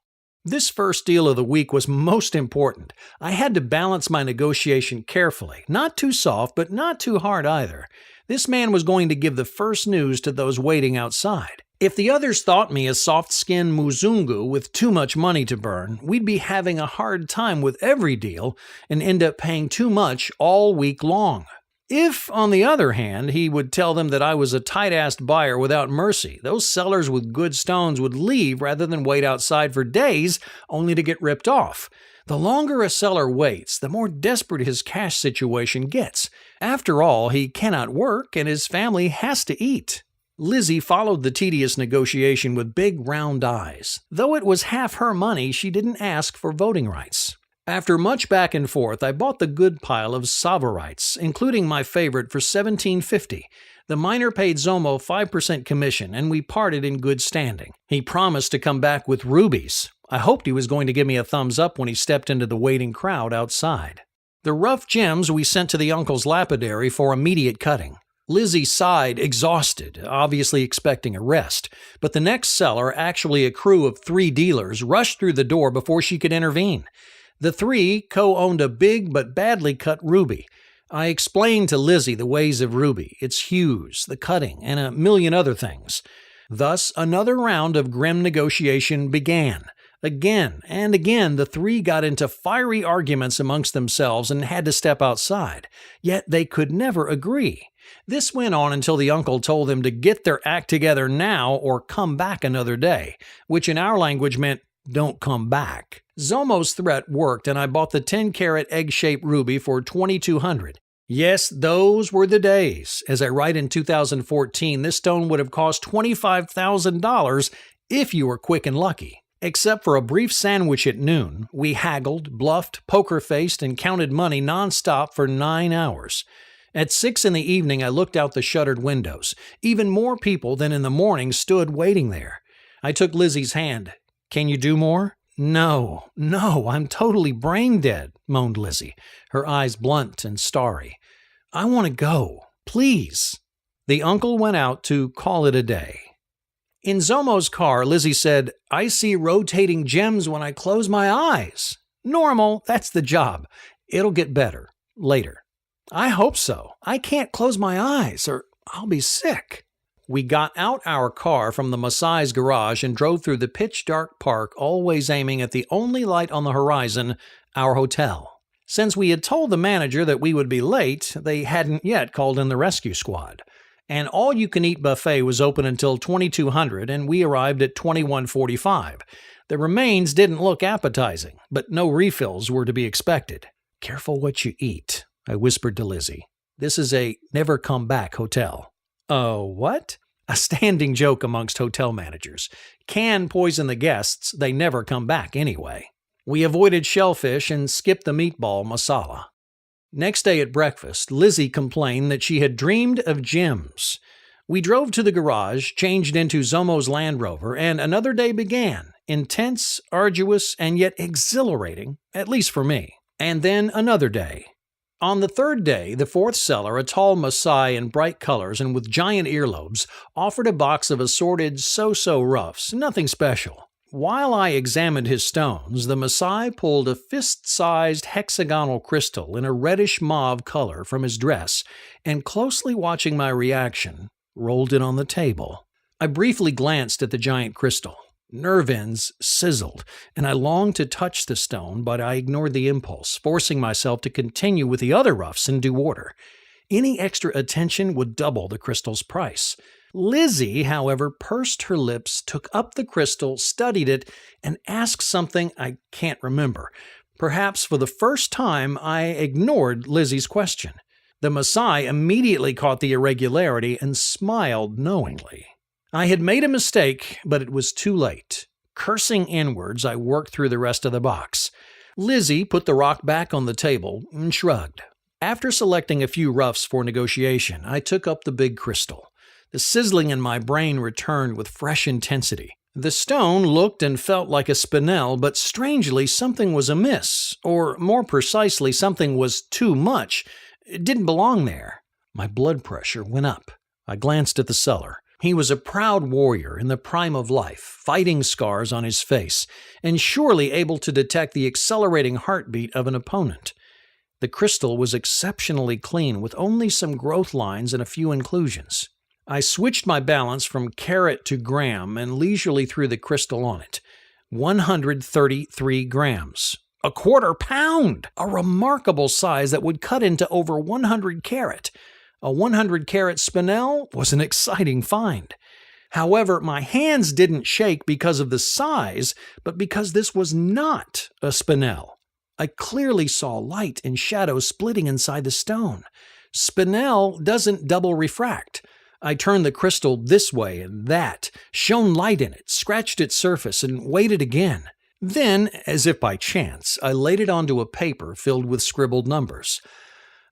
This first deal of the week was most important. I had to balance my negotiation carefully. Not too soft, but not too hard either. This man was going to give the first news to those waiting outside. If the others thought me a soft-skinned Muzungu with too much money to burn, we'd be having a hard time with every deal and end up paying too much all week long. If, on the other hand, he would tell them that I was a tight-assed buyer without mercy, those sellers with good stones would leave rather than wait outside for days only to get ripped off. The longer a seller waits, the more desperate his cash situation gets. After all, he cannot work and his family has to eat. Lizzie followed the tedious negotiation with big round eyes. Though it was half her money, she didn't ask for voting rights. After much back and forth, I bought the good pile of Savorites, including my favorite, for $17.50. The miner paid Zomo 5% commission, and we parted in good standing. He promised to come back with rubies. I hoped he was going to give me a thumbs up when he stepped into the waiting crowd outside. The rough gems we sent to the uncle's lapidary for immediate cutting. Lizzie sighed, exhausted, obviously expecting a rest. But the next seller, actually a crew of 3 dealers, rushed through the door before she could intervene. The 3 co-owned a big but badly cut ruby. I explained to Lizzie the ways of ruby, its hues, the cutting, and a million other things. Thus, another round of grim negotiation began. Again and again, the 3 got into fiery arguments amongst themselves and had to step outside. Yet they could never agree. This went on until the uncle told them to get their act together now or come back another day, which in our language meant, "Don't come back." Zomo's threat worked, and I bought the 10-carat egg-shaped ruby for $2,200. Yes, those were the days. As I write in 2014, this stone would have cost $25,000 if you were quick and lucky. Except for a brief sandwich at noon, we haggled, bluffed, poker-faced, and counted money nonstop for 9 hours. At 6 in the evening, I looked out the shuttered windows. Even more people than in the morning stood waiting there. I took Lizzie's hand. "Can you do more?" No, I'm totally brain dead," moaned Lizzie, her eyes blunt and starry. "I want to go. Please." The uncle went out to call it a day. In Zomo's car, Lizzie said, "I see rotating gems when I close my eyes." Normal, that's the job. It'll get better. Later. I hope so. I can't close my eyes or I'll be sick. We got out our car from the Maasai's garage and drove through the pitch-dark park, always aiming at the only light on the horizon, our hotel. Since we had told the manager that we would be late, they hadn't yet called in the rescue squad. An all-you-can-eat buffet was open until 2200, and we arrived at 2145. The remains didn't look appetizing, but no refills were to be expected. "Careful what you eat," I whispered to Lizzie. "This is a never-come-back hotel." "Oh, what?" A standing joke amongst hotel managers. Can poison the guests, they never come back anyway. We avoided shellfish and skipped the meatball masala. Next day at breakfast, Lizzie complained that she had dreamed of gems. We drove to the garage, changed into Zomo's Land Rover, and another day began, intense, arduous, and yet exhilarating, at least for me. And then another day. On the third day, the 4th seller, a tall Maasai in bright colors and with giant earlobes, offered a box of assorted so-so roughs, nothing special. While I examined his stones, the Maasai pulled a fist-sized hexagonal crystal in a reddish-mauve color from his dress, and closely watching my reaction, rolled it on the table. I briefly glanced at the giant crystal. Nerve ends sizzled, and I longed to touch the stone, but I ignored the impulse, forcing myself to continue with the other roughs in due order. Any extra attention would double the crystal's price. Lizzie, however, pursed her lips, took up the crystal, studied it, and asked something I can't remember. Perhaps for the first time, I ignored Lizzie's question. The Maasai immediately caught the irregularity and smiled knowingly. I had made a mistake, but it was too late. Cursing inwards, I worked through the rest of the box. Lizzie put the rock back on the table and shrugged. After selecting a few roughs for negotiation, I took up the big crystal. The sizzling in my brain returned with fresh intensity. The stone looked and felt like a spinel, but strangely something was amiss, or more precisely, something was too much. It didn't belong there. My blood pressure went up. I glanced at the seller. He was a proud warrior in the prime of life, fighting scars on his face, and surely able to detect the accelerating heartbeat of an opponent. The crystal was exceptionally clean, with only some growth lines and a few inclusions. I switched my balance from carat to gram and leisurely threw the crystal on it. 133 grams. A quarter pound! A remarkable size that would cut into over 100 carat. A 100 carat spinel was an exciting find. However, my hands didn't shake because of the size, but because this was not a spinel. I clearly saw light and shadow splitting inside the stone. Spinel doesn't double refract. I turned the crystal this way and that, shone light in it, scratched its surface, and waited again. Then, as if by chance, I laid it onto a paper filled with scribbled numbers.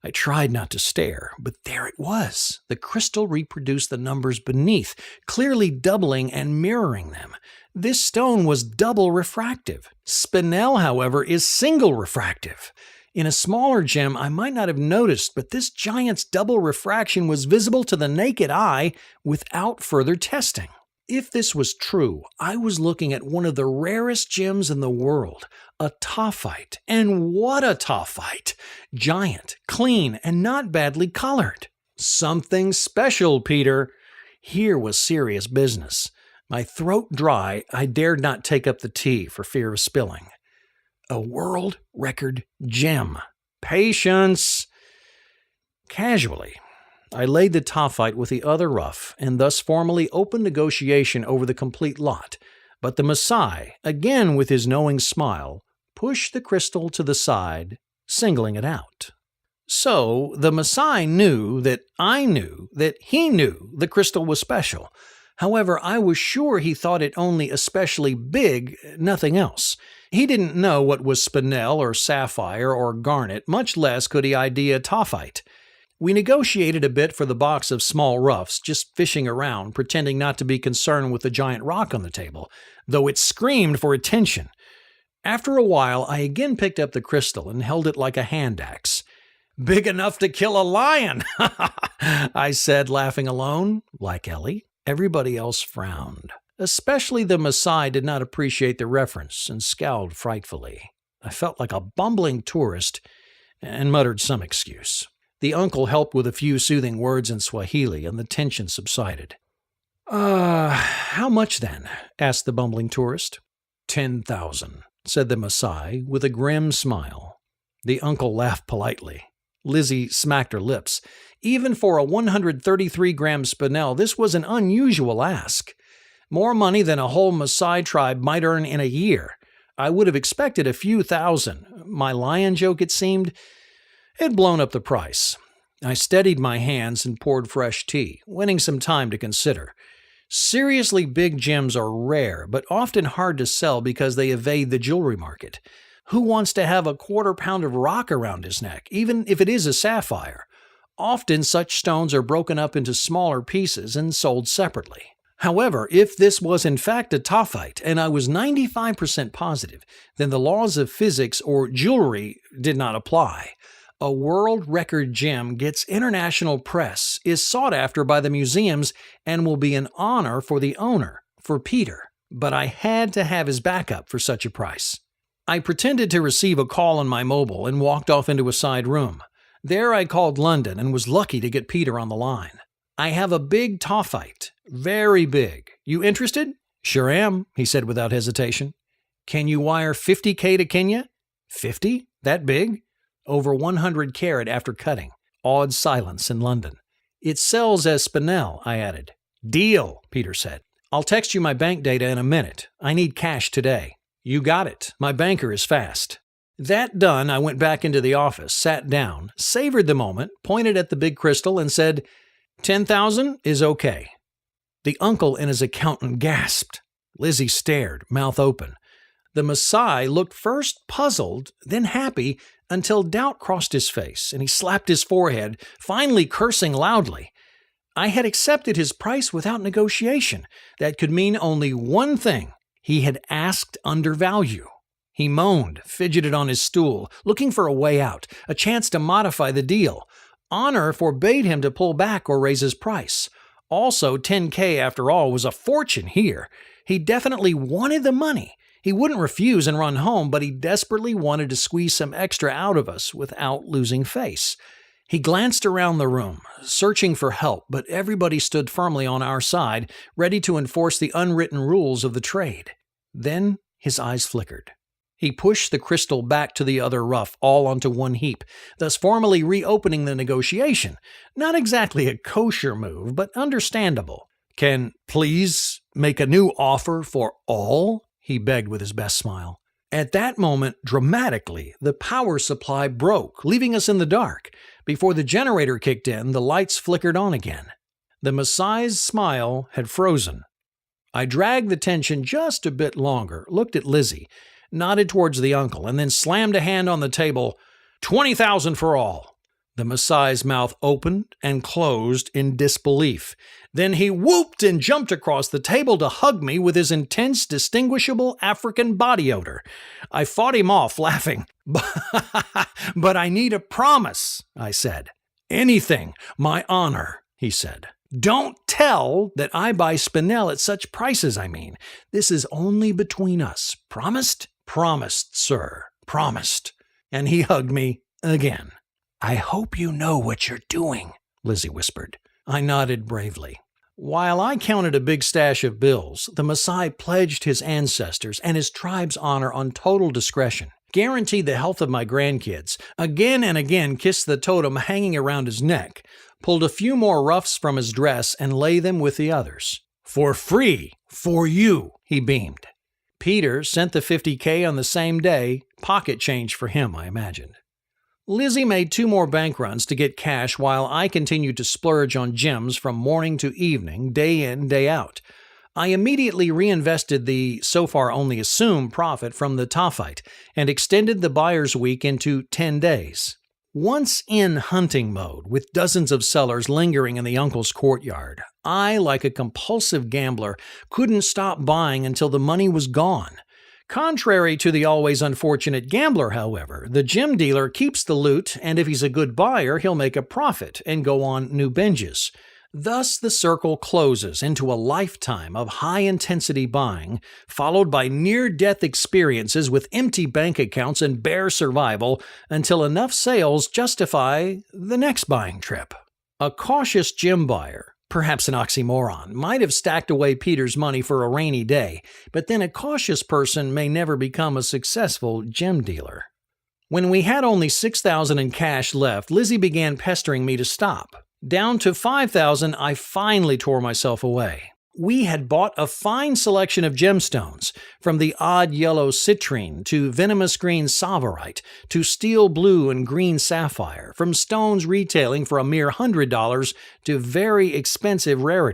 I tried not to stare, but there it was. The crystal reproduced the numbers beneath, clearly doubling and mirroring them. This stone was double refractive. Spinel, however, is single refractive. In a smaller gem, I might not have noticed, but this giant's double refraction was visible to the naked eye without further testing. If this was true, I was looking at one of the rarest gems in the world, a tophyte. And what a tophyte! Giant, clean, and not badly colored. Something special, Peter. Here was serious business. My throat dry, I dared not take up the tea for fear of spilling. A world record gem. Patience! Casually, I laid the tophyte with the other rough and thus formally opened negotiation over the complete lot, but the Masai, again with his knowing smile, pushed the crystal to the side, singling it out. So the Masai knew that I knew that he knew the crystal was special. However, I was sure he thought it only especially big, nothing else. He didn't know what was spinel or sapphire or garnet, much less could he idea tophyte. We negotiated a bit for the box of small roughs, just fishing around, pretending not to be concerned with the giant rock on the table, though it screamed for attention. After a while, I again picked up the crystal and held it like a hand axe. "Big enough to kill a lion," I said, laughing alone, like Ellie. Everybody else frowned. Especially the Masai did not appreciate the reference and scowled frightfully. I felt like a bumbling tourist and muttered some excuse. The uncle helped with a few soothing words in Swahili, and the tension subsided. How much then?" asked the bumbling tourist. 10,000, said the Masai with a grim smile. The uncle laughed politely. Lizzie smacked her lips. Even for a 133-gram spinel, this was an unusual ask. More money than a whole Masai tribe might earn in a year. I would have expected a few thousand. My lion joke, it seemed, had blown up the price. I steadied my hands and poured fresh tea, winning some time to consider. Seriously big gems are rare, but often hard to sell because they evade the jewelry market. Who wants to have a quarter pound of rock around his neck, even if it is a sapphire? Often such stones are broken up into smaller pieces and sold separately. However, if this was in fact a tophyte, and I was 95% positive, then the laws of physics or jewelry did not apply. A world record gem gets international press, is sought after by the museums, and will be an honor for the owner, for Peter. But I had to have his backup for such a price. I pretended to receive a call on my mobile and walked off into a side room. There I called London and was lucky to get Peter on the line. "I have a big tophyte. Very big. You interested?" "Sure am," he said without hesitation. "Can you wire 50K to Kenya?" 50? That big? Over 100 carat after cutting. Awed silence in London. "It sells as spinel," I added. "Deal," Peter said. "I'll text you my bank data in a minute. I need cash today." "You got it. My banker is fast." That done, I went back into the office, sat down, savored the moment, pointed at the big crystal, and said, 10,000 is okay. The uncle and his accountant gasped. Lizzie stared, mouth open. The Maasai looked first puzzled, then happy, until doubt crossed his face, and he slapped his forehead, finally cursing loudly. I had accepted his price without negotiation. That could mean only one thing. He had asked undervalue. He moaned, fidgeted on his stool, looking for a way out, a chance to modify the deal. Honor forbade him to pull back or raise his price. Also, $10K after all was a fortune here. He definitely wanted the money. He wouldn't refuse and run home, but he desperately wanted to squeeze some extra out of us without losing face. He glanced around the room, searching for help, but everybody stood firmly on our side, ready to enforce the unwritten rules of the trade. Then his eyes flickered. He pushed the crystal back to the other rough, all onto one heap, thus formally reopening the negotiation. Not exactly a kosher move, but understandable. "Can please make a new offer for all?" he begged with his best smile. At that moment, dramatically, the power supply broke, leaving us in the dark. Before the generator kicked in, the lights flickered on again. The Maasai's smile had frozen. I dragged the tension just a bit longer, looked at Lizzie, nodded towards the uncle, and then slammed a hand on the table. "20,000 for all." The Maasai's mouth opened and closed in disbelief. Then he whooped and jumped across the table to hug me with his intense, distinguishable African body odor. I fought him off, laughing. "But I need a promise," I said. "Anything, my honor," he said. "Don't tell that I buy Spinel at such prices, I mean. This is only between us. Promised?" "Promised, sir. Promised." And he hugged me again. "I hope you know what you're doing," Lizzie whispered. I nodded bravely. While I counted a big stash of bills, the Maasai pledged his ancestors and his tribe's honor on total discretion, guaranteed the health of my grandkids, again and again kissed the totem hanging around his neck, pulled a few more ruffs from his dress and lay them with the others. "For free, for you," he beamed. Peter sent the $50K on the same day, pocket change for him, I imagined. Lizzie made 2 more bank runs to get cash while I continued to splurge on gems from morning to evening, day in, day out. I immediately reinvested the, so far only assumed, profit from the Tophet and extended the buyer's week into 10 days. Once in hunting mode, with dozens of sellers lingering in the uncle's courtyard, I, like a compulsive gambler, couldn't stop buying until the money was gone. Contrary to the always unfortunate gambler, however, the gem dealer keeps the loot, and if he's a good buyer, he'll make a profit and go on new binges. Thus, the circle closes into a lifetime of high-intensity buying, followed by near-death experiences with empty bank accounts and bare survival until enough sales justify the next buying trip. A cautious gem buyer, perhaps an oxymoron, might have stacked away Peter's money for a rainy day, but then a cautious person may never become a successful gem dealer. When we had only $6,000 in cash left, Lizzie began pestering me to stop. Down to $5,000, I finally tore myself away. We had bought a fine selection of gemstones, from the odd yellow citrine to venomous green tsavorite to steel blue and green sapphire, from stones retailing for a mere $100 to very expensive rarities.